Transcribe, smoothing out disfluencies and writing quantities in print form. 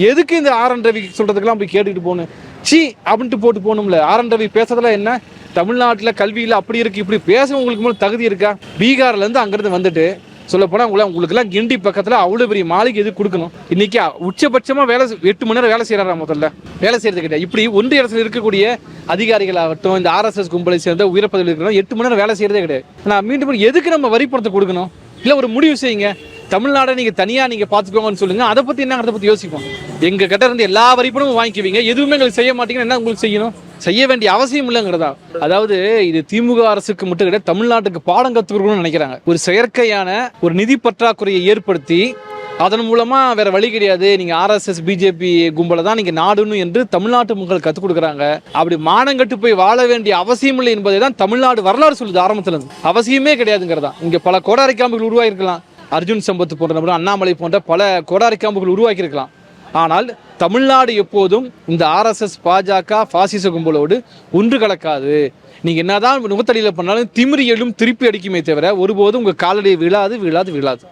எதுக்கு இந்த ஆர்.என். ரவி சொல்றதுக்கெல்லாம் போய் கேட்டுட்டு போகணும்? சி அப்படின்ட்டு போட்டு போகணும்ல. ஆர்.என். ரவி பேசுறதுல என்ன? தமிழ்நாட்டில் கல்வியில் அப்படி இருக்கு இப்படி பேச உங்களுக்கு மேலே தகுதி இருக்கா? பீகார்லேருந்து அங்கேருந்து வந்துட்டு சொல்ல போனால் உங்களுக்குலாம் கிண்டி பக்கத்தில் அவ்வளோ பெரிய மாளிகை எது கொடுக்கணும்? இன்னைக்கு உச்சபட்சமாக வேலை 8 மணி நேரம் வேலை செய்கிறாரா? முதல்ல வேலை செய்கிறது கிடையாது. இப்படி ஒன்றிய அரசில் இருக்கக்கூடிய அதிகாரிகளாகட்டும், இந்த ஆர்எஸ்எஸ் கும்பலை சேர்ந்த உயர்பதவியில் இருக்கிறோம் 8 மணி நேரம் வேலை செய்கிறதே கிடையாது. நான் மீண்டும் எதுக்கு நம்ம வரி பணத்தை கொடுக்கணும்? இல்லை ஒரு முடிவு செய்யுங்க, தமிழ்நாடை நீங்கள் தனியாக நீங்கள் பார்த்துக்கோங்கன்னு சொல்லுங்கள். அதை பற்றி என்ன பற்றி யோசிப்போம். எங்கள் கிட்ட இருந்து எல்லா வரிப்பணமும் வாங்கிக்குவீங்க, எதுவுமே எங்களுக்கு செய்ய மாட்டீங்கன்னா என்ன உங்களுக்கு செய்யணும்? செய்ய வேண்டிய அவசியம் இல்லைங்கிறதா. அதாவது இது திமுக அரசுக்கு மட்டும் கிடையாது, தமிழ்நாட்டுக்கு பாடம் கற்றுக்கணும்னு நினைக்கிறாங்க. ஒரு செயற்கையான ஒரு நிதி பற்றாக்குறையை ஏற்படுத்தி அதன் மூலமா வேற வழி கிடையாது, நீங்க ஆர்எஸ்எஸ் பிஜேபி கும்பலை தான் நீங்க நாடுன்னு என்று தமிழ்நாட்டு மக்கள் கற்றுக் கொடுக்குறாங்க. அப்படி மானங்கட்டு போய் வாழ வேண்டிய அவசியம் இல்லை என்பதை தான் தமிழ்நாடு வரலாறு சொல்லுது. ஆரம்பத்துல இருந்து அவசியமே கிடையாதுங்கிறதா. இங்க பல கோடாரி காம்புகள் உருவாகிருக்கலாம், அர்ஜுன் சம்பத் போன்ற நபர், அண்ணாமலை போன்ற பல கோடாரி காம்புகள் உருவாக்கி இருக்கலாம். ஆனால் தமிழ்நாடு எப்போதும் இந்த ஆர்எஸ்எஸ் பாஜக பாசிச கும்பலோடு ஒன்று கலக்காது. நீங்க என்னதான் நுகத்தடியில் பண்ணாலும் திமிரி எழும் திருப்பி அடிக்குமே தவிர ஒருபோதும் உங்க காலடியை விழாது.